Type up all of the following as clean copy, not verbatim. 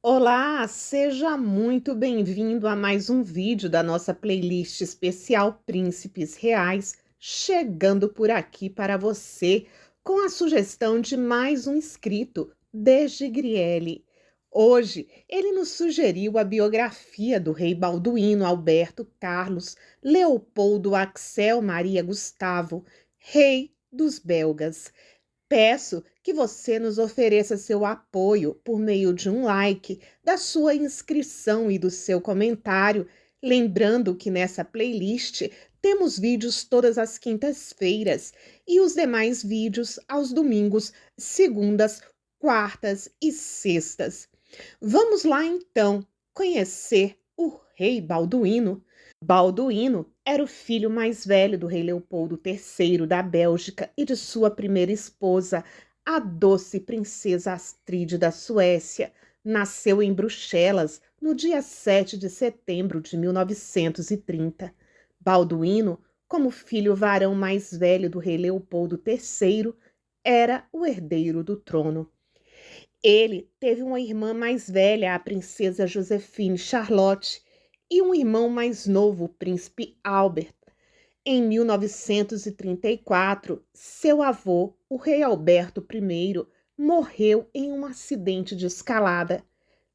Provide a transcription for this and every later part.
Olá, seja muito bem-vindo a mais um vídeo da nossa playlist especial Príncipes Reais, chegando por aqui para você com a sugestão de mais um inscrito, desde Griele. Hoje, ele nos sugeriu a biografia do rei Balduíno Alberto Carlos Leopoldo Axel Maria Gustavo, rei dos belgas. Peço que você nos ofereça seu apoio por meio de um like, da sua inscrição e do seu comentário, lembrando que nessa playlist temos vídeos todas as quintas-feiras e os demais vídeos aos domingos, segundas, quartas e sextas. Vamos lá então conhecer o rei Balduíno. Balduíno era o filho mais velho do rei Leopoldo III da Bélgica e de sua primeira esposa, a doce princesa Astrid da Suécia. Nasceu em Bruxelas no dia 7 de setembro de 1930. Balduíno, como filho varão mais velho do rei Leopoldo III, era o herdeiro do trono. Ele teve uma irmã mais velha, a princesa Josephine Charlotte, e um irmão mais novo, o príncipe Albert. Em 1934, seu avô, o rei Alberto I, morreu em um acidente de escalada.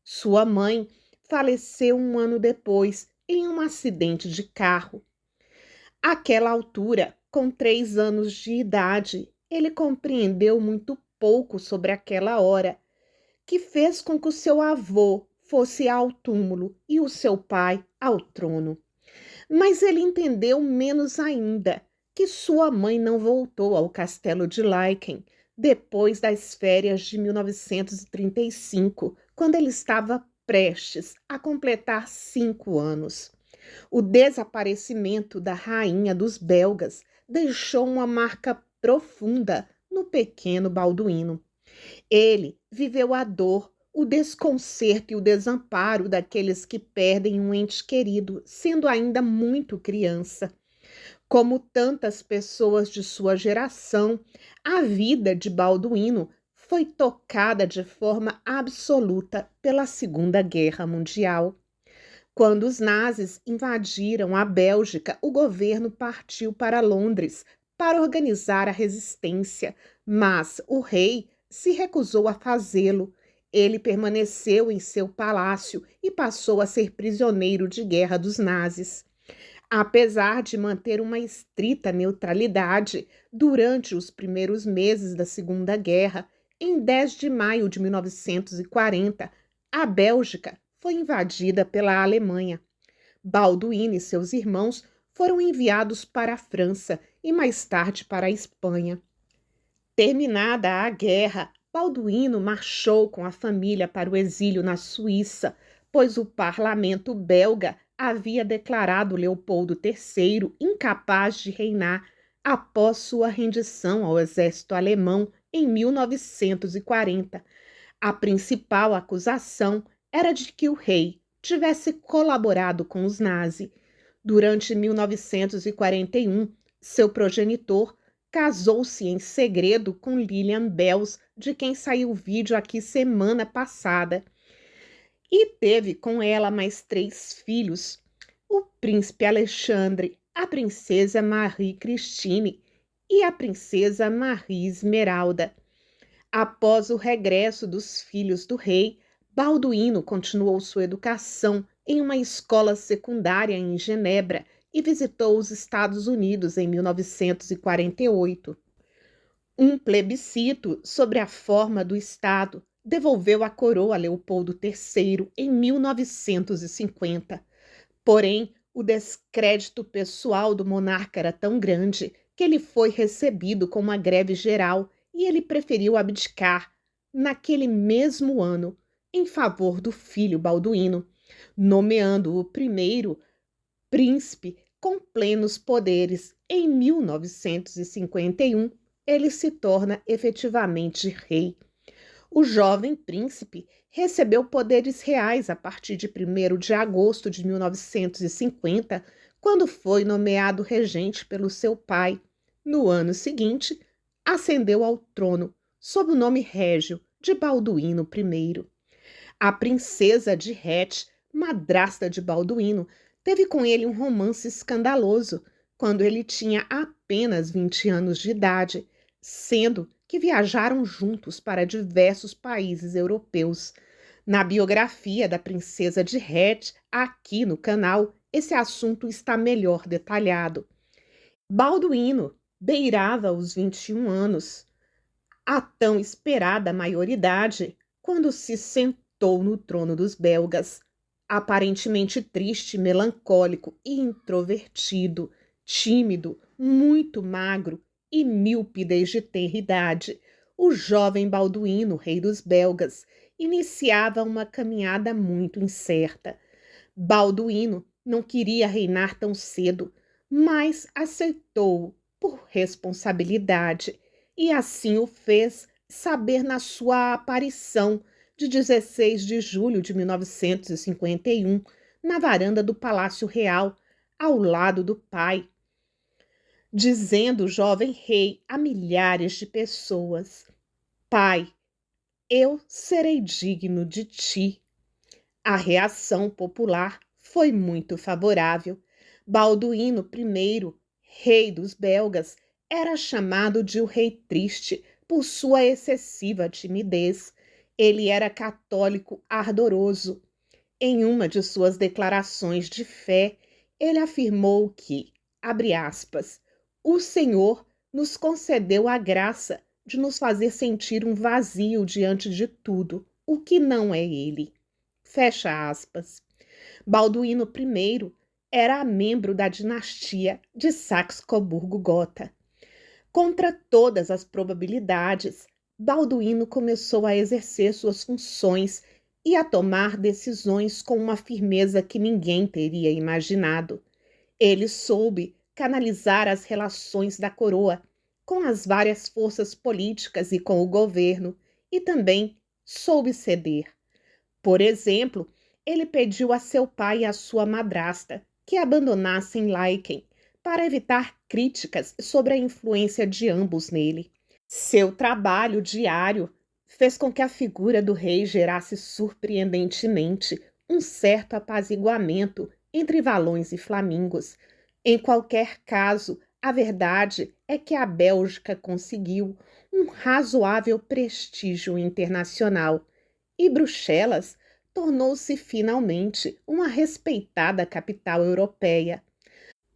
Sua mãe faleceu um ano depois, em um acidente de carro. Àquela altura, com 3 anos de idade, ele compreendeu muito pouco sobre aquela hora, que fez com que o seu avô fosse ao túmulo e o seu pai ao trono. Mas ele entendeu menos ainda que sua mãe não voltou ao castelo de Laeken depois das férias de 1935, quando ele estava prestes a completar 5 anos. O desaparecimento da rainha dos belgas deixou uma marca profunda no pequeno Balduíno. Ele viveu a dor, o desconcerto e o desamparo daqueles que perdem um ente querido, sendo ainda muito criança. Como tantas pessoas de sua geração, a vida de Balduíno foi tocada de forma absoluta pela Segunda Guerra Mundial. Quando os nazis invadiram a Bélgica, o governo partiu para Londres para organizar a resistência, mas o rei se recusou a fazê-lo. Ele permaneceu em seu palácio e passou a ser prisioneiro de guerra dos nazis. Apesar de manter uma estrita neutralidade durante os primeiros meses da Segunda Guerra, em 10 de maio de 1940, a Bélgica foi invadida pela Alemanha. Balduíno e seus irmãos foram enviados para a França e mais tarde para a Espanha. Terminada a guerra, Balduíno marchou com a família para o exílio na Suíça, pois o parlamento belga havia declarado Leopoldo III incapaz de reinar após sua rendição ao exército alemão em 1940. A principal acusação era de que o rei tivesse colaborado com os nazis. Durante 1941, seu progenitor casou-se em segredo com Lilian Bells, de quem saiu vídeo aqui semana passada, e teve com ela mais 3 filhos: o príncipe Alexandre, a princesa Marie Christine e a princesa Marie Esmeralda. Após o regresso dos filhos do rei, Balduíno continuou sua educação em uma escola secundária em Genebra e visitou os Estados Unidos em 1948. Um plebiscito sobre a forma do Estado devolveu a coroa a Leopoldo III em 1950. Porém, o descrédito pessoal do monarca era tão grande que ele foi recebido com uma greve geral e ele preferiu abdicar naquele mesmo ano em favor do filho Balduíno, nomeando o primeiro príncipe com plenos poderes. Em 1951, ele se torna efetivamente rei. O jovem príncipe recebeu poderes reais a partir de 1º de agosto de 1950, quando foi nomeado regente pelo seu pai. No ano seguinte, ascendeu ao trono, sob o nome régio de Balduíno I. A princesa de Hatch, madrasta de Balduíno, teve com ele um romance escandaloso quando ele tinha apenas 20 anos de idade, sendo que viajaram juntos para diversos países europeus. Na biografia da princesa de Hatch, aqui no canal, esse assunto está melhor detalhado. Balduíno beirava os 21 anos, a tão esperada maioridade, quando se sentou no trono dos belgas. Aparentemente triste, melancólico e introvertido, tímido, muito magro e míope desde tenra idade, o jovem Balduíno, rei dos belgas, iniciava uma caminhada muito incerta. Balduíno não queria reinar tão cedo, mas aceitou por responsabilidade e assim o fez saber na sua aparição de 16 de julho de 1951, na varanda do Palácio Real, ao lado do pai, dizendo o jovem rei a milhares de pessoas: Pai, eu serei digno de ti. A reação popular foi muito favorável. Balduíno I, rei dos belgas, era chamado de o Rei Triste por sua excessiva timidez. Ele era católico ardoroso. Em uma de suas declarações de fé, ele afirmou que, abre aspas, o Senhor nos concedeu a graça de nos fazer sentir um vazio diante de tudo, o que não é ele. Fecha aspas. Balduíno I era membro da dinastia de Saxe-Coburgo-Gotha. Contra todas as probabilidades, Balduíno começou a exercer suas funções e a tomar decisões com uma firmeza que ninguém teria imaginado. Ele soube canalizar as relações da coroa com as várias forças políticas e com o governo, e também soube ceder. Por exemplo, ele pediu a seu pai e a sua madrasta que abandonassem Laeken para evitar críticas sobre a influência de ambos nele. Seu trabalho diário fez com que a figura do rei gerasse surpreendentemente um certo apaziguamento entre valões e flamingos. Em qualquer caso, a verdade é que a Bélgica conseguiu um razoável prestígio internacional e Bruxelas tornou-se finalmente uma respeitada capital europeia.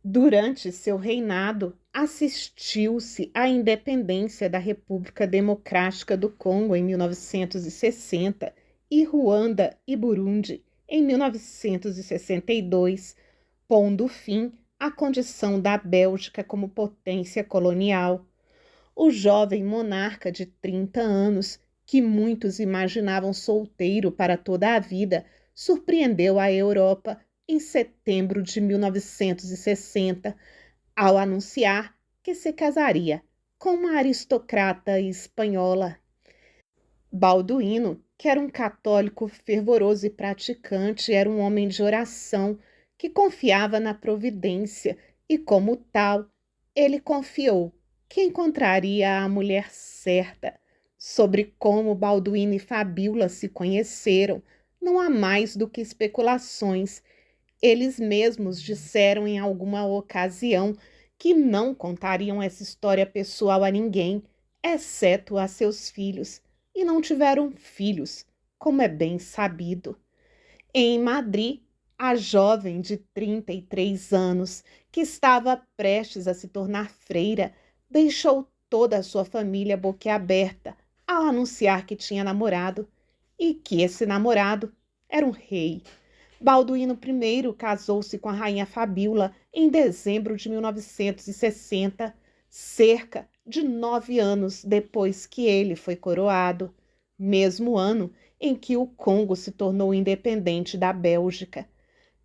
Durante seu reinado, assistiu-se à independência da República Democrática do Congo em 1960 e Ruanda e Burundi em 1962, pondo fim à condição da Bélgica como potência colonial. O jovem monarca de 30 anos, que muitos imaginavam solteiro para toda a vida, surpreendeu a Europa em setembro de 1960, ao anunciar que se casaria com uma aristocrata espanhola. Balduíno, que era um católico fervoroso e praticante, era um homem de oração que confiava na providência e, como tal, ele confiou que encontraria a mulher certa. Sobre como Balduíno e Fabiola se conheceram, não há mais do que especulações. Eles mesmos disseram em alguma ocasião que não contariam essa história pessoal a ninguém, exceto a seus filhos, e não tiveram filhos, como é bem sabido. Em Madrid, a jovem de 33 anos, que estava prestes a se tornar freira, deixou toda a sua família boquiaberta ao anunciar que tinha namorado e que esse namorado era um rei. Balduíno I casou-se com a rainha Fabiola em dezembro de 1960, cerca de 9 anos depois que ele foi coroado, mesmo ano em que o Congo se tornou independente da Bélgica.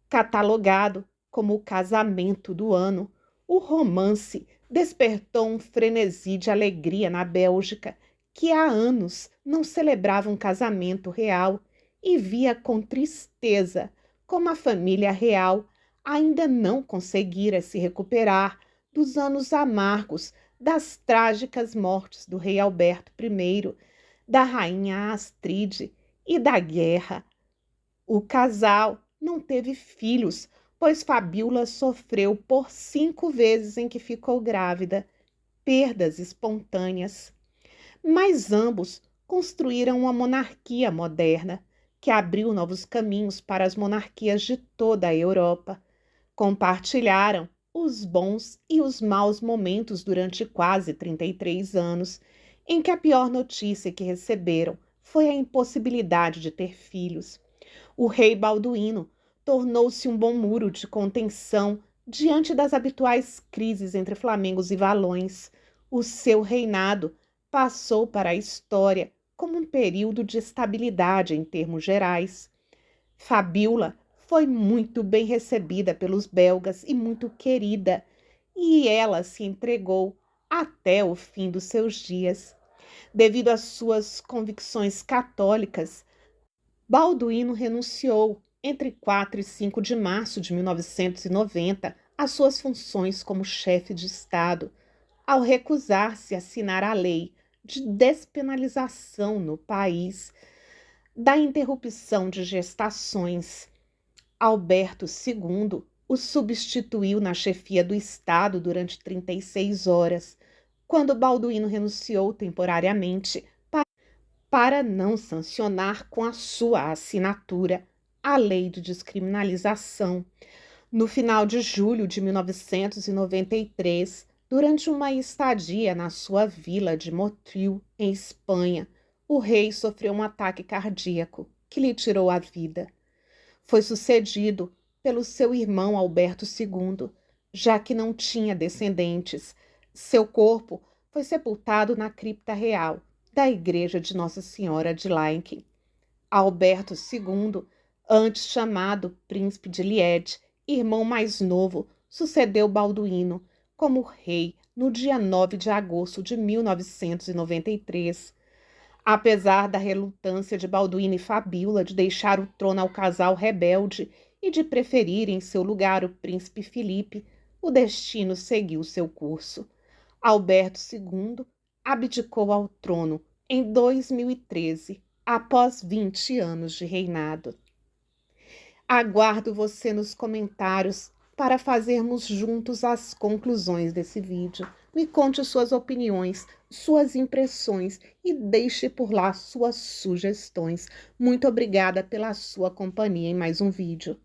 Catalogado como o casamento do ano, o romance despertou um frenesi de alegria na Bélgica, que há anos não celebrava um casamento real e via com tristeza como a família real ainda não conseguira se recuperar dos anos amargos das trágicas mortes do rei Alberto I, da rainha Astrid e da guerra O casal não teve filhos, pois Fabíola sofreu por 5 vezes em que ficou grávida, perdas espontâneas. Mas ambos construíram uma monarquia moderna, que abriu novos caminhos para as monarquias de toda a Europa. Compartilharam os bons e os maus momentos durante quase 33 anos, em que a pior notícia que receberam foi a impossibilidade de ter filhos. O rei Balduíno tornou-se um bom muro de contenção diante das habituais crises entre flamengos e valões. O seu reinado passou para a história como um período de estabilidade em termos gerais. Fabíola foi muito bem recebida pelos belgas e muito querida, e ela se entregou até o fim dos seus dias. Devido às suas convicções católicas, Balduíno renunciou, entre 4 e 5 de março de 1990, às suas funções como chefe de Estado, ao recusar-se a assinar a lei de despenalização no país da interrupção de gestações. Alberto II o substituiu na chefia do Estado durante 36 horas, quando Balduíno renunciou temporariamente para não sancionar com a sua assinatura a lei de descriminalização. No final de julho de 1993, durante uma estadia na sua vila de Motril, em Espanha, o rei sofreu um ataque cardíaco que lhe tirou a vida. Foi sucedido pelo seu irmão Alberto II, já que não tinha descendentes. Seu corpo foi sepultado na cripta real da Igreja de Nossa Senhora de Laeken. Alberto II, antes chamado Príncipe de Liege, irmão mais novo, sucedeu Balduíno como rei no dia 9 de agosto de 1993. Apesar da relutância de Balduíno e Fabíola de deixar o trono ao casal rebelde e de preferir em seu lugar o príncipe Filipe, o destino seguiu seu curso. Alberto II abdicou ao trono em 2013, após 20 anos de reinado. Aguardo você nos comentários para fazermos juntos as conclusões desse vídeo. Me conte suas opiniões, suas impressões e deixe por lá suas sugestões. Muito obrigada pela sua companhia em mais um vídeo.